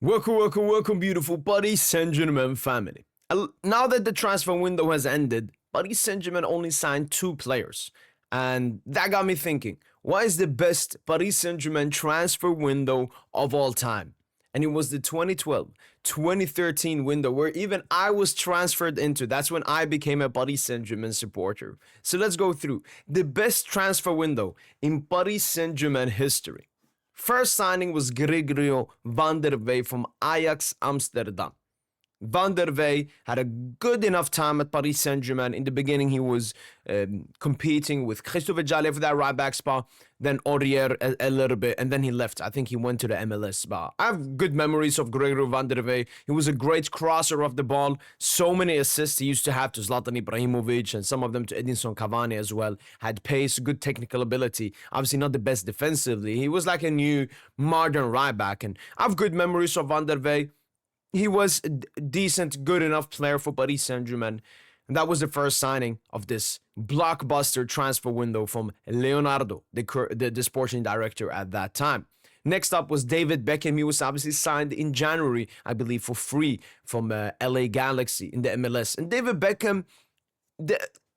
Welcome, beautiful Paris Saint-Germain family. Now that the transfer window has ended, Paris Saint-Germain only signed two players. And that got me thinking, what is the best Paris Saint-Germain transfer window of all time? And it was the 2012-2013 window where even I was transferred into. That's when I became a Paris Saint-Germain supporter. So let's go through the best transfer window in Paris Saint-Germain history. First signing was Gregory van der Wey from Ajax Amsterdam. Van der Wey had a good enough time at Paris Saint-Germain. In the beginning, he was competing with Christophe Jallet for that right back spot, then Aurier a little bit, and then he left. I think he went to the MLS spot. I have good memories of Gregory van der Wey. He was a great crosser of the ball. So many assists he used to have to Zlatan Ibrahimovic and some of them to Edinson Cavani as well. Had pace, good technical ability. Obviously not the best defensively. He was like a new modern right back, and I have good memories of van der Wey. He was a decent, good enough player for Paris Saint-Germain. And that was the first signing of this blockbuster transfer window from Leonardo, the sporting director at that time. Next up was David Beckham. He was obviously signed in January, I believe, for free from LA Galaxy in the MLS. And David Beckham,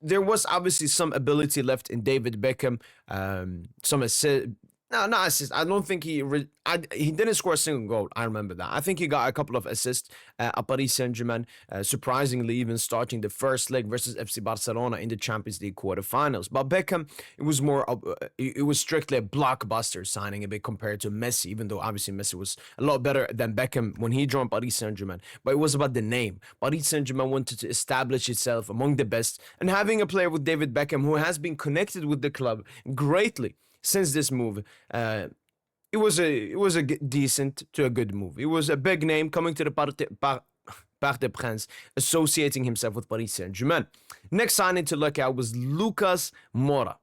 there was obviously some ability left in David Beckham, some assist. No, not assist. I don't think he didn't score a single goal. I remember that. I think he got a couple of assists at Paris Saint-Germain, surprisingly even starting the first leg versus FC Barcelona in the Champions League quarterfinals. But Beckham, it was strictly a blockbuster signing a bit compared to Messi, even though obviously Messi was a lot better than Beckham when he joined Paris Saint-Germain. But it was about the name. Paris Saint-Germain wanted to establish itself among the best, and having a player with David Beckham who has been connected with the club greatly since this move, it was a decent to a good move. It was a big name coming to the Parc des Princes, associating himself with Paris Saint-Germain. Next signing to look at was Lucas Moura.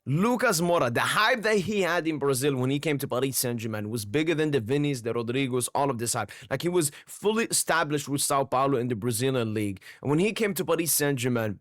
Lucas Moura, the hype that he had in Brazil when he came to Paris Saint-Germain was bigger than the Vinis, the Rodrigos, all of this hype. Like, he was fully established with Sao Paulo in the Brazilian league. And when he came to Paris Saint-Germain,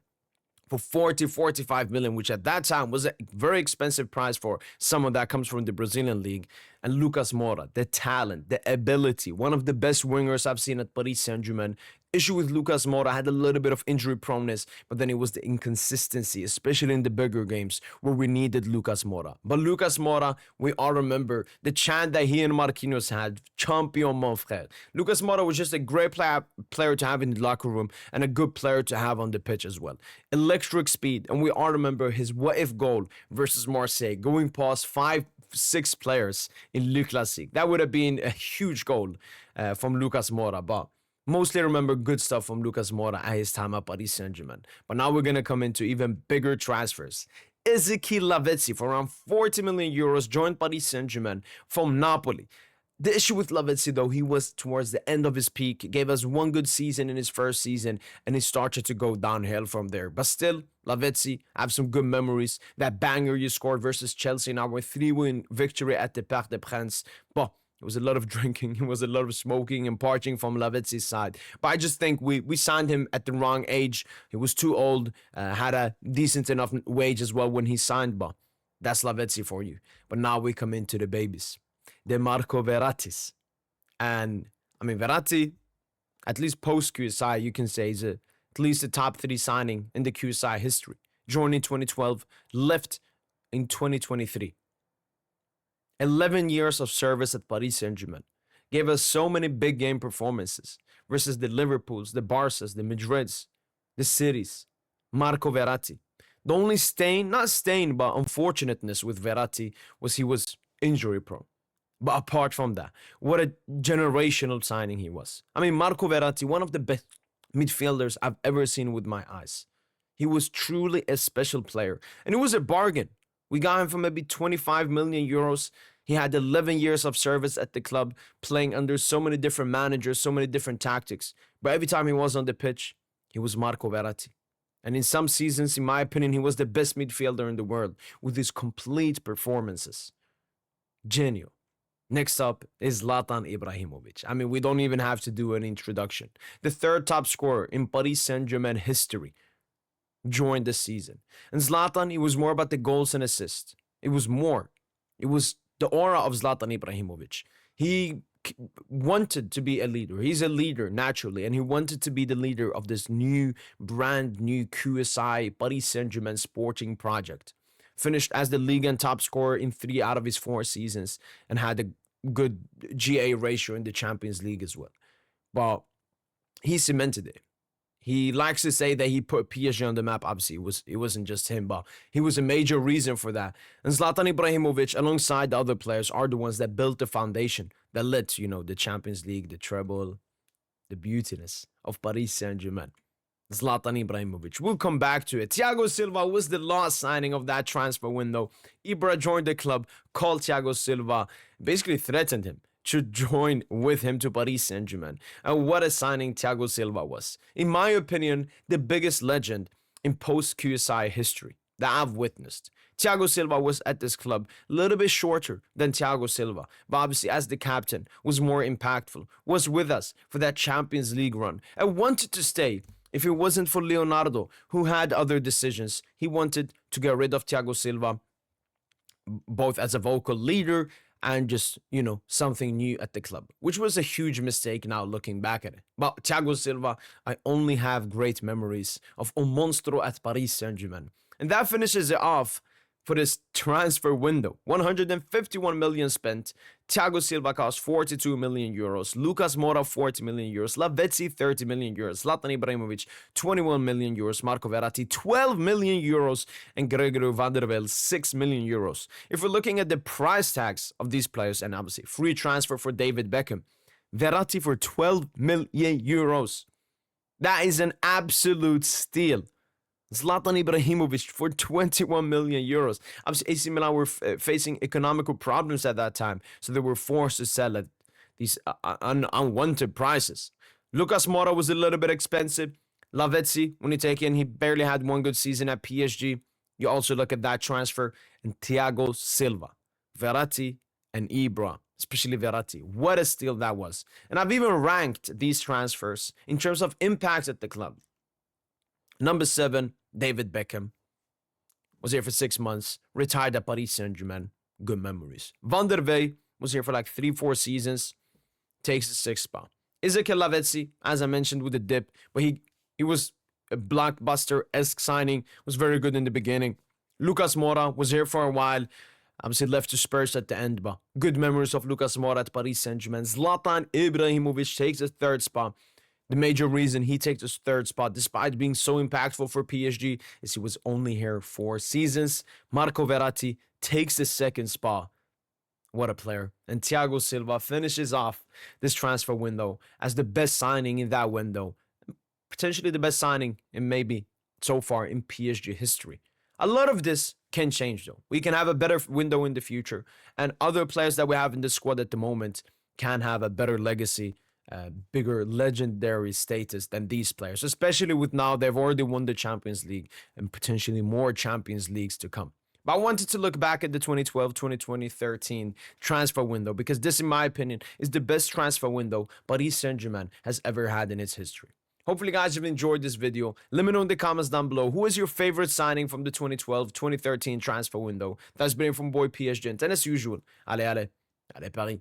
for 45 million, which at that time was a very expensive price for someone that comes from the Brazilian league. And Lucas Moura, the talent, the ability, one of the best wingers I've seen at Paris Saint-Germain. Issue with Lucas Moura, had a little bit of injury proneness, but then it was the inconsistency, especially in the bigger games where we needed Lucas Moura. But Lucas Moura, we all remember the chant that he and Marquinhos had, champion mon frère. Lucas Moura was just a great player to have in the locker room and a good player to have on the pitch as well. Electric speed, and we all remember his what-if goal versus Marseille, going past 5-6 players in Le Classique. That would have been a huge goal from Lucas Moura, but mostly remember good stuff from Lucas Moura at his time at Paris Saint-Germain. But now we're going to come into even bigger transfers. Ezequiel Lavezzi, for around 40 million euros, joined Paris Saint-Germain from Napoli. The issue with Lavezzi, though, he was towards the end of his peak, gave us one good season in his first season, and he started to go downhill from there. But still, Lavezzi, I have some good memories. That banger you scored versus Chelsea in our 3-win victory at the Parc des Princes. But it was a lot of drinking, it was a lot of smoking and partying from Lavezzi's side. But I just think we signed him at the wrong age. He was too old, had a decent enough wage as well when he signed, but that's Lavezzi for you. But now we come into the babies. The Marco Verrattis. And, I mean, Verratti, at least post-QSI, you can say is at least a top 3 signing in the QSI history. Joined in 2012, left in 2023. 11 years of service at Paris Saint-Germain. Gave us so many big game performances versus the Liverpools, the Barças, the Madrids, the Cities. Marco Verratti. The only not stain, but unfortunateness with Verratti was he was injury prone. But apart from that, what a generational signing he was. I mean, Marco Verratti, one of the best midfielders I've ever seen with my eyes. He was truly a special player. And it was a bargain. We got him for maybe 25 million euros. He had 11 years of service at the club, playing under so many different managers, so many different tactics. But every time he was on the pitch, he was Marco Verratti. And in some seasons, in my opinion, he was the best midfielder in the world with his complete performances. Genio. Next up is Zlatan Ibrahimovic. I mean, we don't even have to do an introduction. The third top scorer in Paris Saint-Germain history joined this season. And Zlatan, it was more about the goals and assists. It was more. It was the aura of Zlatan Ibrahimovic. He wanted to be a leader. He's a leader naturally, and he wanted to be the leader of this brand new QSI Paris Saint-Germain sporting project. Finished as the league and top scorer in 3 out of his 4 seasons and had a good GA ratio in the Champions League as well. But he cemented it. He likes to say that he put PSG on the map. Obviously, it wasn't just him, but he was a major reason for that. And Zlatan Ibrahimovic, alongside the other players, are the ones that built the foundation that led to, the Champions League, the treble, the beautiness of Paris Saint-Germain. Zlatan Ibrahimovic. We'll come back to it. Thiago Silva was the last signing of that transfer window. Ibra joined the club, called Thiago Silva, basically threatened him to join with him to Paris Saint-Germain. And what a signing Thiago Silva was. In my opinion, the biggest legend in post-QSI history that I've witnessed. Thiago Silva was at this club a little bit shorter than Thiago Silva, but obviously as the captain was more impactful, was with us for that Champions League run, and wanted to stay. If it wasn't for Leonardo, who had other decisions, he wanted to get rid of Thiago Silva, both as a vocal leader and just, something new at the club, which was a huge mistake now looking back at it. But Thiago Silva, I only have great memories of Un Monstro at Paris Saint-Germain. And that finishes it off for this transfer window. 151 million spent. Thiago Silva cost 42 million euros. Lucas Moura 40 million euros. Lavezzi 30 million euros. Zlatan Ibrahimovic 21 million euros. Marco Verratti 12 million euros. And Gregory van der Vel 6 million euros. If we're looking at the price tags of these players, and obviously free transfer for David Beckham, Verratti for 12 million euros. That is an absolute steal. Zlatan Ibrahimovic for 21 million euros. Obviously, AC Milan were facing economical problems at that time, so they were forced to sell at these unwanted prices. Lucas Moura was a little bit expensive. Lavezzi, when you take in, he barely had one good season at PSG. You also look at that transfer. And Thiago Silva, Verratti, and Ibra, especially Verratti. What a steal that was. And I've even ranked these transfers in terms of impact at the club. Number 7, David Beckham. Was here for 6 months. Retired at Paris Saint-Germain. Good memories. Van der Vel was here for like 3-4 seasons. Takes the 6th spot. Ezequiel Lavezzi, as I mentioned, with a dip. But he was a blockbuster-esque signing. Was very good in the beginning. Lucas Moura was here for a while. Obviously left to Spurs at the end. But good memories of Lucas Moura at Paris Saint-Germain. Zlatan Ibrahimovic takes the 3rd spot. The major reason he takes his 3rd spot, despite being so impactful for PSG, is he was only here 4 seasons. Marco Verratti takes the 2nd spot. What a player. And Thiago Silva finishes off this transfer window as the best signing in that window. Potentially the best signing in maybe so far in PSG history. A lot of this can change though. We can have a better window in the future. And other players that we have in the squad at the moment can have a better legacy, bigger legendary status than these players, especially with now they've already won the Champions League and potentially more Champions Leagues to come. But I wanted to look back at the 2012, 2020, 13 transfer window because this, in my opinion, is the best transfer window Paris Saint-Germain has ever had in its history. Hopefully, guys, you've enjoyed this video. Let me know in the comments down below who is your favorite signing from the 2012, 2013 transfer window. That's been it from boy PSG. And as usual, allez, allez, allez Paris.